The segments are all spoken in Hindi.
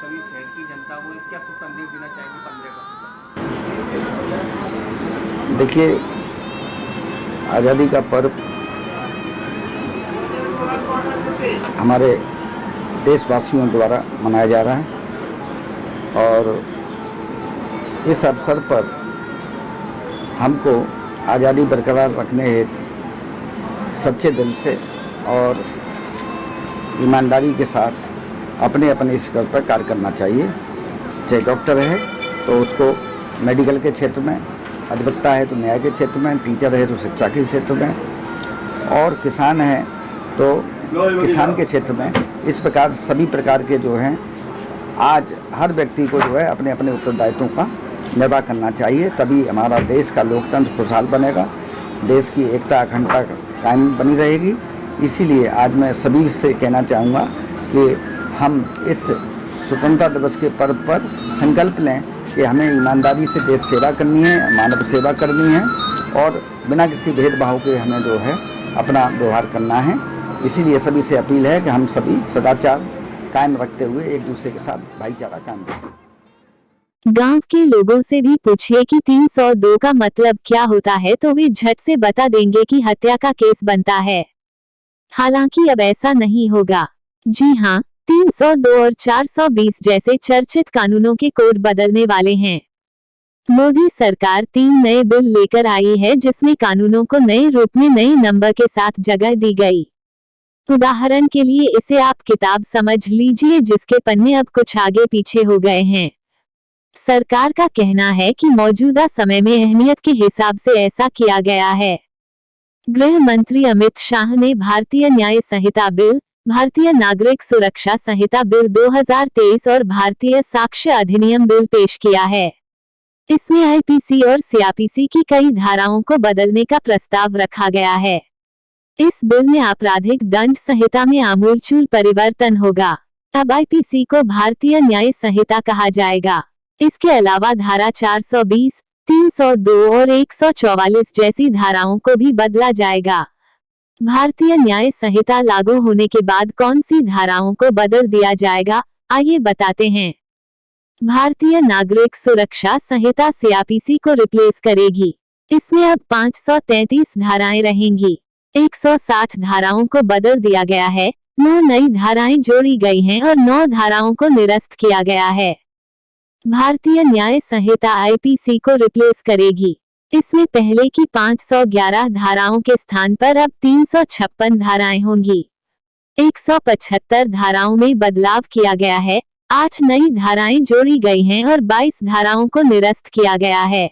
सभी शहर की जनता को क्या कुछ संदेश देना चाहेंगे 15 अगस्त को? देखिए, आज़ादी का पर्व हमारे देशवासियों द्वारा मनाया जा रहा है और इस अवसर पर हमको आज़ादी बरकरार रखने हेतु सच्चे दिल से और ईमानदारी के साथ अपने अपने स्तर पर कार्य करना चाहिए। चाहे डॉक्टर है तो उसको मेडिकल के क्षेत्र में, अधिवक्ता है तो न्याय के क्षेत्र में, टीचर है तो शिक्षा के क्षेत्र में, और किसान है तो किसान के क्षेत्र में। इस प्रकार सभी प्रकार के जो हैं, आज हर व्यक्ति को जो है अपने अपने उत्तरदायित्वों का निर्वाह करना चाहिए, तभी हमारा देश का लोकतंत्र खुशहाल बनेगा, देश की एकता अखंडता कायम बनी रहेगी। इसीलिए आज मैं सभी से कहना चाहूँगा कि हम इस स्वतंत्रता दिवस के पर्व पर संकल्प लें कि हमें ईमानदारी से देश सेवा करनी है, मानव सेवा करनी है और बिना किसी भेदभाव के हमें जो है अपना व्यवहार करना है। इसीलिए सभी से अपील है कि हम सभी सदाचार कायम रखते हुए एक दूसरे के साथ भाईचारा कायम रखें। गांव के लोगों से भी पूछिए कि 302 का मतलब क्या होता है तो वे झट से बता देंगे कि हत्या का केस बनता है। हालांकि अब ऐसा नहीं होगा। जी हां, 302 और 420 जैसे चर्चित कानूनों के कोड बदलने वाले हैं। मोदी सरकार 3 नए बिल लेकर आई है जिसमें कानूनों को नए रूप में नए नंबर के साथ जगह दी गई। उदाहरण के लिए इसे आप किताब समझ लीजिए जिसके पन्ने अब कुछ आगे पीछे हो गए हैं। सरकार का कहना है कि मौजूदा समय में अहमियत के हिसाब से ऐसा किया गया है। गृह मंत्री अमित शाह ने भारतीय न्याय संहिता बिल, भारतीय नागरिक सुरक्षा संहिता बिल 2023 और भारतीय साक्ष्य अधिनियम बिल पेश किया है। इसमें आईपीसी और सीआरपीसी की कई धाराओं को बदलने का प्रस्ताव रखा गया है। इस बिल में आपराधिक दंड संहिता में आमूलचूल परिवर्तन होगा। अब आईपीसी को भारतीय न्याय संहिता कहा जाएगा। इसके अलावा धारा 420, 302 और 144 जैसी धाराओं को भी बदला जाएगा। भारतीय न्याय संहिता लागू होने के बाद कौन सी धाराओं को बदल दिया जाएगा, आइए बताते हैं। भारतीय नागरिक सुरक्षा संहिता सीआरपीसी को रिप्लेस करेगी। इसमें अब 533 धाराएं रहेंगी। 160 धाराओं को बदल दिया गया है, 9 नई धाराएं जोड़ी गई हैं और 9 धाराओं को निरस्त किया गया है। भारतीय न्याय संहिता आईपीसी को रिप्लेस करेगी। इसमें पहले की 511 धाराओं के स्थान पर अब 356 धाराएं होंगी। 175 धाराओं में बदलाव किया गया है, 8 नई धाराएं जोड़ी गई हैं और 22 धाराओं को निरस्त किया गया है।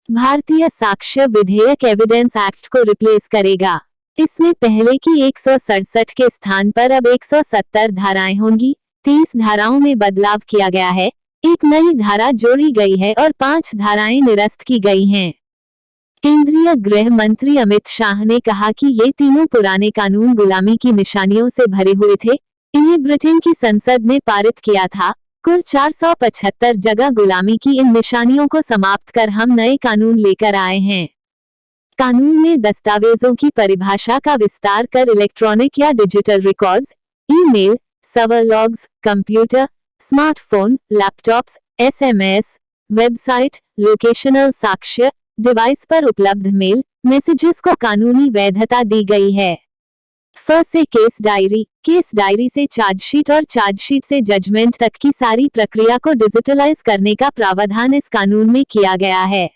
भारतीय साक्ष्य विधेयक एविडेंस एक्ट को रिप्लेस करेगा। इसमें पहले की 167 के स्थान पर अब 170 धाराएं होंगी। 30 धाराओं में बदलाव किया गया है, 1 नई धारा जोड़ी गई है और 5 धाराएं निरस्त की गई हैं। केंद्रीय गृह मंत्री अमित शाह ने कहा कि ये तीनों पुराने कानून गुलामी की निशानियों से भरे हुए थे। इन्हें ब्रिटेन की संसद ने पारित किया था। कुल 475 जगह गुलामी की इन निशानियों को समाप्त कर हम नए कानून लेकर आए हैं। कानून में दस्तावेजों की परिभाषा का विस्तार कर इलेक्ट्रॉनिक या digital records, email, server logs, computer, smartphone, laptops, SMS, website, locational साक्ष्य, डिवाइस पर उपलब्ध मेल, मैसेजेस को कानूनी वैधता दी गई है। से केस डायरी से चार्जशीट और चार्जशीट से जजमेंट तक की सारी प्रक्रिया को डिजिटलाइज करने का प्रावधान इस कानून में किया गया है,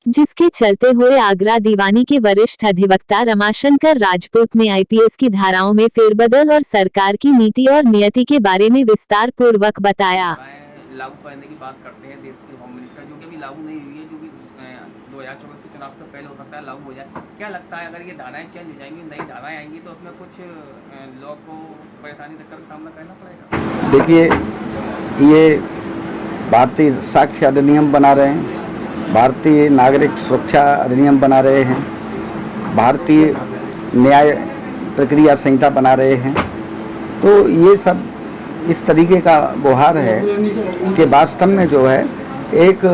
जिसके चलते हुए आगरा दीवानी के वरिष्ठ अधिवक्ता रमाशंकर राजपूत ने आईपीएस की धाराओं में फेरबदल और सरकार की नीति और नियति के बारे में विस्तार पूर्वक बताया। लागू करने की बात करते हैं देश के होम मिनिस्टर, जो कि अभी लागू नहीं हुई है, जो कि 2024 के चुनाव से पहले हो सकता है लागू हो जाए। क्या लगता है अगर ये धाराएं चेंज हो जाएंगी, नई धाराएं आएंगी तो उसमें कुछ लोग को परेशानी का सामना करना पड़ेगा? देखिए, ये भारतीय साक्ष्य अधिनियम बना रहे हैं, भारतीय नागरिक सुरक्षा अधिनियम बना रहे हैं, भारतीय न्याय प्रक्रिया संहिता बना रहे हैं। तो ये सब इस तरीके का व्यवहार है कि वास्तव में जो है एक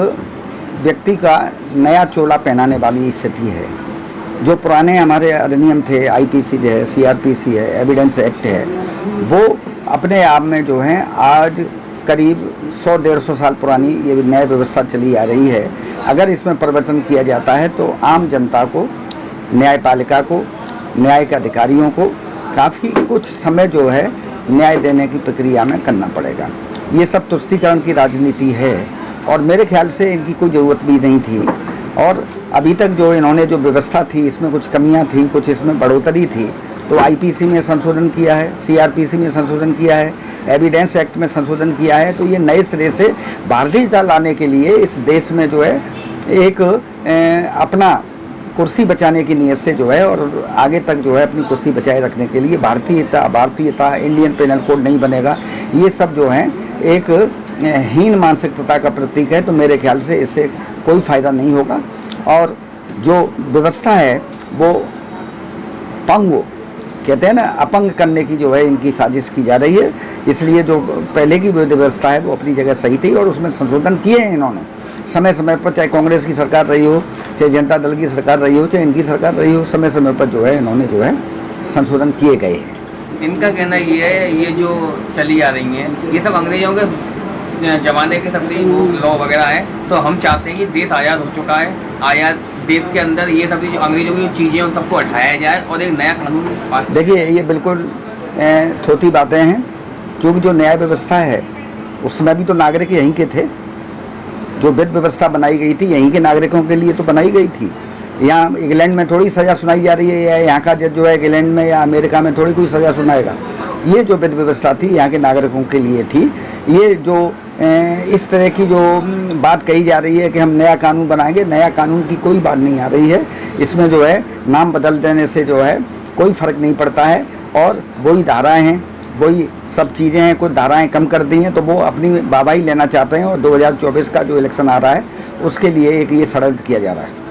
व्यक्ति का नया चोला पहनाने वाली स्थिति है। जो पुराने हमारे अधिनियम थे, आईपीसी जो है, सीआरपीसी है, एविडेंस एक्ट है, वो अपने आप में जो है आज करीब 100-150 साल पुरानी ये न्याय व्यवस्था चली आ रही है। अगर इसमें परिवर्तन किया जाता है तो आम जनता को, न्यायपालिका को, न्याय के अधिकारियों को काफ़ी कुछ समय जो है न्याय देने की प्रक्रिया में करना पड़ेगा। ये सब तुष्टीकरण की राजनीति है और मेरे ख्याल से इनकी कोई ज़रूरत भी नहीं थी। और अभी तक जो इन्होंने जो व्यवस्था थी इसमें कुछ कमियां थी, कुछ इसमें बढ़ोतरी थी। तो आईपीसी में संशोधन किया है, सीआरपीसी में संशोधन किया है, एविडेंस एक्ट में संशोधन किया है। तो ये नए सिरे से भारतीयता लाने के लिए इस देश में जो है एक अपना कुर्सी बचाने की नीयत से जो है और आगे तक जो है अपनी कुर्सी बचाए रखने के लिए भारतीयता इंडियन पेनल कोड नहीं बनेगा, ये सब जो है एक हीन मानसिकता का प्रतीक है। तो मेरे ख्याल से इससे कोई फ़ायदा नहीं होगा और जो व्यवस्था है वो पंगो कहते हैं ना, अपंग करने की जो है इनकी साजिश की जा रही है। इसलिए जो पहले की व्यवस्था है वो अपनी जगह सही थी और उसमें संशोधन किए हैं इन्होंने समय समय पर, चाहे कांग्रेस की सरकार रही हो, चाहे जनता दल की सरकार रही हो, चाहे इनकी सरकार रही हो, समय समय पर जो है इन्होंने जो है संशोधन किए गए हैं। इनका कहना ये है, ये जो चली आ रही हैं ये सब अंग्रेजों के जमाने के सब लॉ वगैरह हैं। तो हम चाहते हैं कि देश आज़ाद हो चुका है, आज़ाद देश के अंदर ये सभी जो अंग्रेजों की चीज़ें उन सबको हटाया जाए और एक नया कानून पास। देखिए ये बिल्कुल थोथी बातें हैं, क्योंकि जो न्याय व्यवस्था है उस समय भी तो नागरिक यहीं के थे। जो विधि व्यवस्था बनाई गई थी यहीं के नागरिकों के लिए तो बनाई गई थी। यहाँ इंग्लैंड में थोड़ी सज़ा सुनाई जा रही है या यहाँ का जज जो है इंग्लैंड में या अमेरिका में थोड़ी कोई सज़ा सुनाएगा। ये जो विधि व्यवस्था थी यहाँ के नागरिकों के लिए थी। ये जो इस तरह की जो बात कही जा रही है कि हम नया कानून बनाएंगे, नया कानून की कोई बात नहीं आ रही है। इसमें जो है नाम बदल देने से जो है कोई फ़र्क नहीं पड़ता है और वही धाराएँ हैं, वही सब चीज़ें हैं। कुछ धाराएं कम कर दी हैं तो वो अपनी वाहवाही लेना चाहते हैं और 2024 का जो इलेक्शन आ रहा है उसके लिए एक ये षड्यंत्र किया जा रहा है।